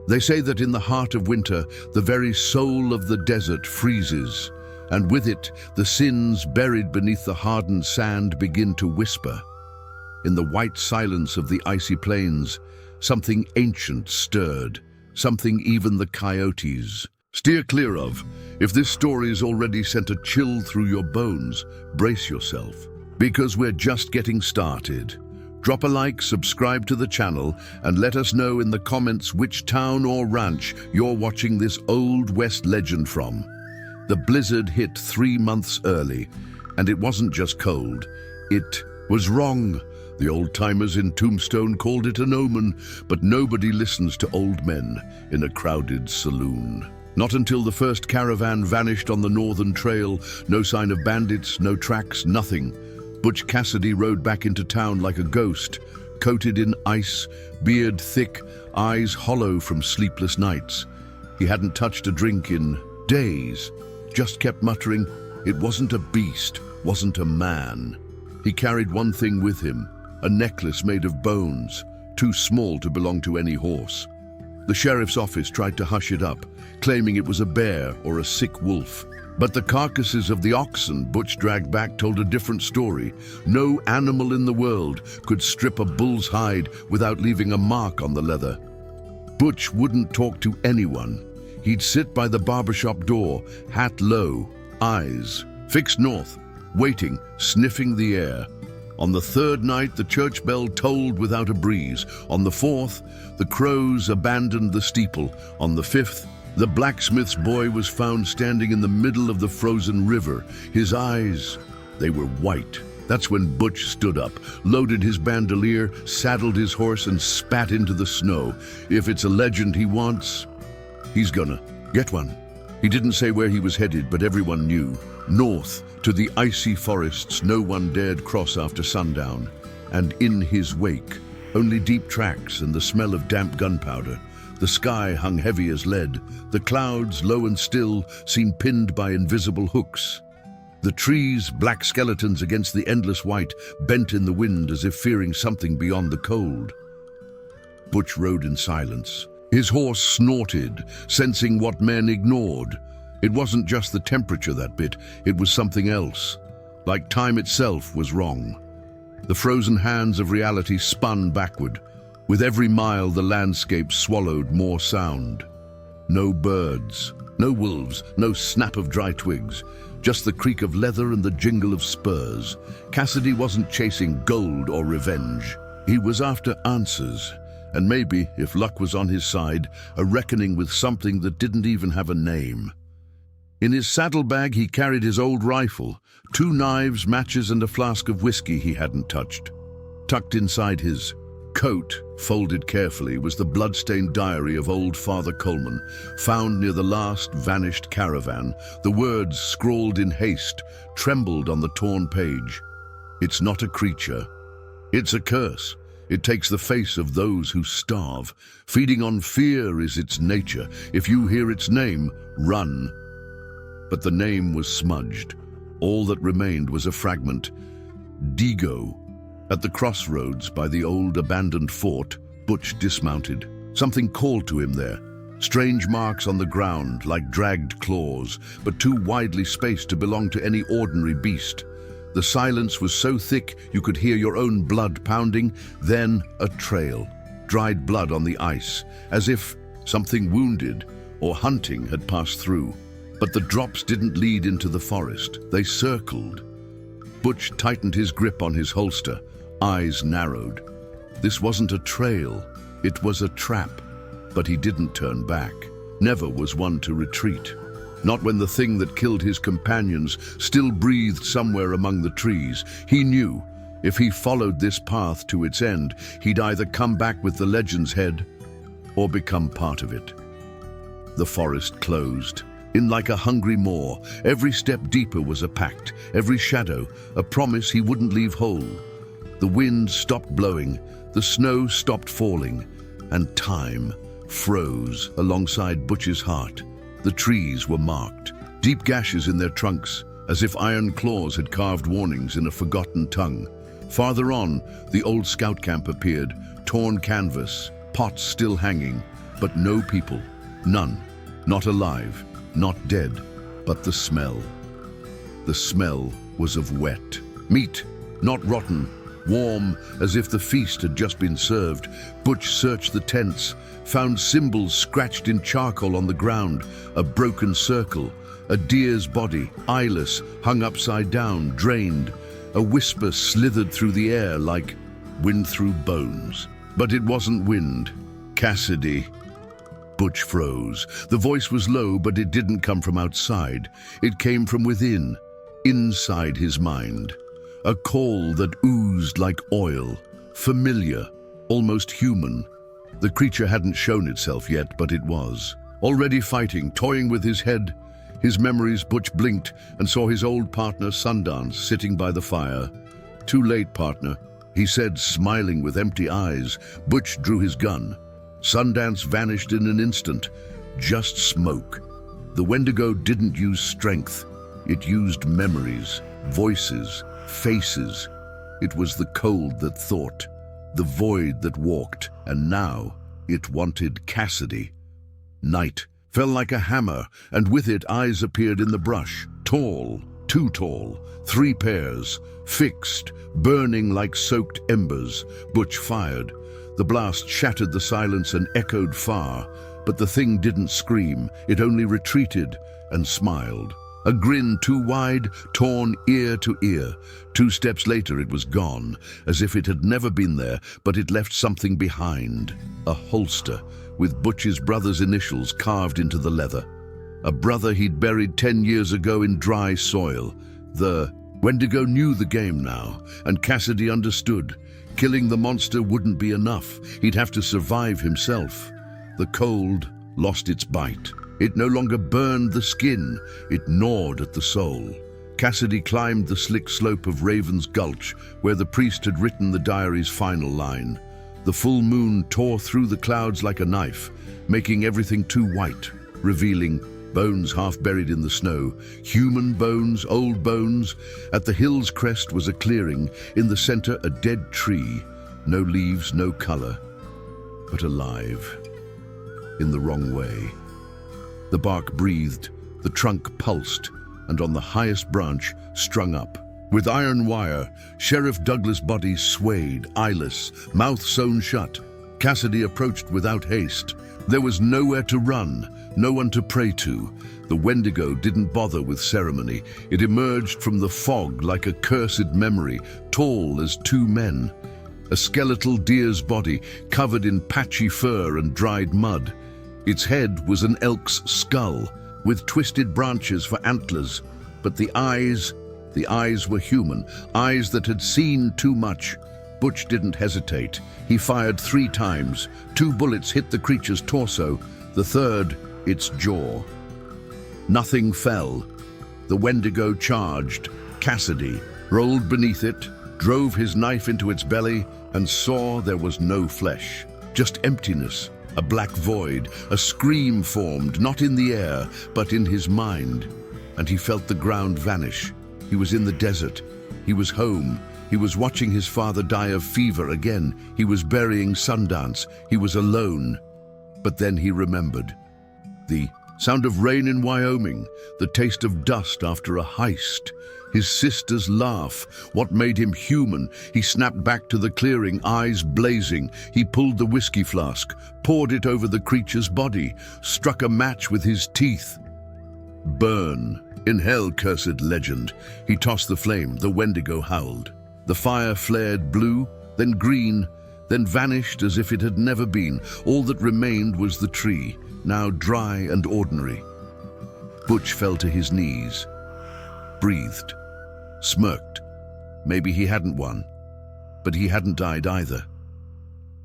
They say that in the heart of winter, the very soul of the desert freezes, and with it, the sins buried beneath the hardened sand begin to whisper. In the white silence of the icy plains, something ancient stirred, something even the coyotes steer clear of. If this story has already sent a chill through your bones, brace yourself, because we're just getting started. Drop a like, subscribe to the channel, and let us know in the comments which town or ranch you're watching this Old West legend from. The blizzard hit 3 months early, and it wasn't just cold, it was wrong. The old-timers in Tombstone called it an omen, but nobody listens to old men in a crowded saloon. Not until the first caravan vanished on the northern trail, no sign of bandits, no tracks, nothing. Butch Cassidy rode back into town like a ghost, coated in ice, beard thick, eyes hollow from sleepless nights. He hadn't touched a drink in days, just kept muttering, it wasn't a beast, wasn't a man. He carried one thing with him, a necklace made of bones, too small to belong to any horse. The sheriff's office tried to hush it up, claiming it was a bear or a sick wolf. But the carcasses of the oxen Butch dragged back told a different story. No animal in the world could strip a bull's hide without leaving a mark on the leather. Butch wouldn't talk to anyone. He'd sit by the barbershop door, hat low, eyes fixed north, waiting, sniffing the air. On the third night, the church bell tolled without a breeze. On the fourth, the crows abandoned the steeple. On the fifth, the blacksmith's boy was found standing in the middle of the frozen river. His eyes, they were white. That's when Butch stood up, loaded his bandolier, saddled his horse, and spat into the snow. If it's a legend he wants, he's gonna get one. He didn't say where he was headed, but everyone knew. North, to the icy forests no one dared cross after sundown. And in his wake, only deep tracks and the smell of damp gunpowder. The sky hung heavy as lead. The clouds, low and still, seemed pinned by invisible hooks. The trees, black skeletons against the endless white, bent in the wind as if fearing something beyond the cold. Butch rode in silence. His horse snorted, sensing what men ignored. It wasn't just the temperature that bit, it was something else. Like time itself was wrong. The frozen hands of reality spun backward. With every mile, the landscape swallowed more sound. No birds, no wolves, no snap of dry twigs, just the creak of leather and the jingle of spurs. Cassidy wasn't chasing gold or revenge. He was after answers, and maybe, if luck was on his side, a reckoning with something that didn't even have a name. In his saddlebag, he carried his old rifle, 2 knives, matches, and a flask of whiskey he hadn't touched. Tucked inside his coat, folded carefully, was the blood-stained diary of old Father Coleman, found near the last vanished caravan. The words, scrawled in haste, trembled on the torn page. It's not a creature. It's a curse. It takes the face of those who starve. Feeding on fear is its nature. If you hear its name, run. But the name was smudged. All that remained was a fragment. Digo. At the crossroads by the old abandoned fort, Butch dismounted. Something called to him there. Strange marks on the ground, like dragged claws, but too widely spaced to belong to any ordinary beast. The silence was so thick you could hear your own blood pounding, then a trail. Dried blood on the ice, as if something wounded or hunting had passed through. But the drops didn't lead into the forest. They circled. Butch tightened his grip on his holster, eyes narrowed. This wasn't a trail, it was a trap. But he didn't turn back. Never was one to retreat. Not when the thing that killed his companions still breathed somewhere among the trees. He knew, if he followed this path to its end, he'd either come back with the legend's head or become part of it. The forest closed. In like a hungry maw, every step deeper was a pact, every shadow a promise he wouldn't leave whole. The wind stopped blowing, the snow stopped falling, and time froze alongside Butch's heart. The trees were marked, deep gashes in their trunks, as if iron claws had carved warnings in a forgotten tongue. Farther on, the old scout camp appeared, torn canvas, pots still hanging, but no people. None. Not alive, not dead, but the smell. The smell was of wet. Meat, not rotten, warm, as if the feast had just been served. Butch searched the tents, found symbols scratched in charcoal on the ground, a broken circle, a deer's body, eyeless, hung upside down, drained. A whisper slithered through the air like wind through bones. But it wasn't wind. Cassidy. Butch froze. The voice was low, but it didn't come from outside. It came from within, inside his mind. A call that oozed like oil, familiar, almost human. The creature hadn't shown itself yet, but it was. Already fighting, toying with his head. His memories. Butch blinked and saw his old partner Sundance sitting by the fire. "Too late, partner," he said, smiling with empty eyes. Butch drew his gun. Sundance vanished in an instant. Just smoke. The Wendigo didn't use strength. It used memories, voices, faces. It was the cold that thought, the void that walked, and now it wanted Cassidy. Night fell like a hammer, and with it eyes appeared in the brush. Tall, too tall, 3 pairs, fixed, burning like soaked embers. Butch fired. The blast shattered the silence and echoed far, but the thing didn't scream. It only retreated and smiled. A grin too wide, torn ear to ear. 2 steps later it was gone, as if it had never been there, but it left something behind. A holster, with Butch's brother's initials carved into the leather. A brother he'd buried 10 years ago in dry soil. The Wendigo knew the game now, and Cassidy understood. Killing the monster wouldn't be enough. He'd have to survive himself. The cold lost its bite. It no longer burned the skin, it gnawed at the soul. Cassidy climbed the slick slope of Raven's Gulch, where the priest had written the diary's final line. The full moon tore through the clouds like a knife, making everything too white, revealing bones half buried in the snow. Human bones, old bones. At the hill's crest was a clearing, in the center a dead tree. No leaves, no color, but alive. In the wrong way. The bark breathed, the trunk pulsed, and on the highest branch, strung up. With iron wire, Sheriff Douglas' body swayed, eyeless, mouth sewn shut. Cassidy approached without haste. There was nowhere to run, no one to pray to. The Wendigo didn't bother with ceremony. It emerged from the fog like a cursed memory, tall as 2 men. A skeletal deer's body, covered in patchy fur and dried mud. Its head was an elk's skull, with twisted branches for antlers. But the eyes were human, eyes that had seen too much. Butch didn't hesitate. He fired 3 times. 2 bullets hit the creature's torso, the third, its jaw. Nothing fell. The Wendigo charged. Cassidy rolled beneath it, drove his knife into its belly, and saw there was no flesh. Just emptiness, a black void. A scream formed, not in the air, but in his mind. And he felt the ground vanish. He was in the desert. He was home. He was watching his father die of fever again. He was burying Sundance. He was alone. But then he remembered. The sound of rain in Wyoming, the taste of dust after a heist, his sister's laugh, what made him human. He snapped back to the clearing, eyes blazing. He pulled the whiskey flask, poured it over the creature's body, struck a match with his teeth. Burn. In hell, cursed legend. He tossed the flame. The Wendigo howled. The fire flared blue, then green, then vanished as if it had never been. All that remained was the tree, now dry and ordinary. Butch fell to his knees, breathed, smirked. Maybe he hadn't won, but he hadn't died either.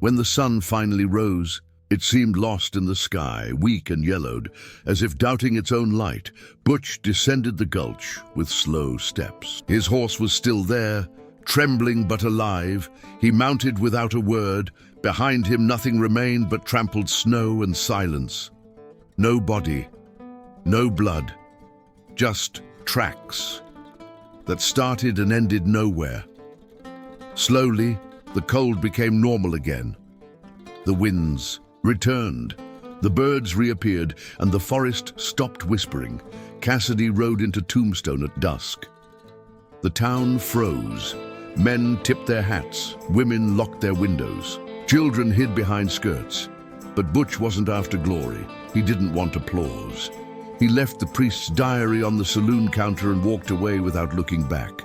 When the sun finally rose, it seemed lost in the sky, weak and yellowed, as if doubting its own light. Butch descended the gulch with slow steps. His horse was still there, trembling but alive. He mounted without a word. Behind him nothing remained but trampled snow and silence. No body, no blood, just tracks that started and ended nowhere. Slowly, the cold became normal again. The winds returned, The birds reappeared and the forest stopped whispering. Cassidy rode into Tombstone at dusk. The town froze. Men tipped their hats, women locked their windows. Children hid behind skirts. But Butch wasn't after glory. He didn't want applause. He left the priest's diary on the saloon counter and walked away without looking back.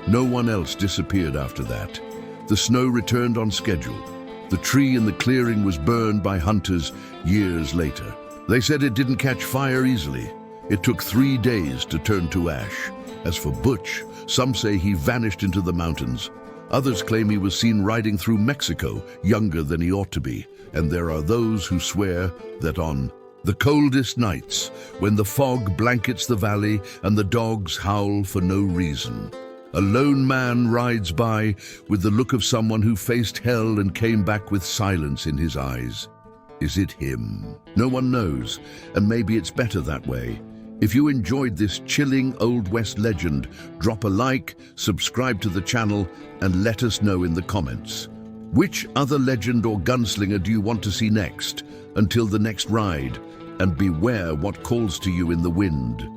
No one else disappeared after that. The snow returned on schedule. The tree in the clearing was burned by hunters years later. They said it didn't catch fire easily. It took 3 days to turn to ash. As for Butch, some say he vanished into the mountains. Others claim he was seen riding through Mexico, younger than he ought to be. And there are those who swear that on the coldest nights, when the fog blankets the valley and the dogs howl for no reason, a lone man rides by with the look of someone who faced hell and came back with silence in his eyes. Is it him? No one knows, and maybe it's better that way. If you enjoyed this chilling Old West legend, drop a like, subscribe to the channel, and let us know in the comments. Which other legend or gunslinger do you want to see next? Until the next ride, and beware what calls to you in the wind.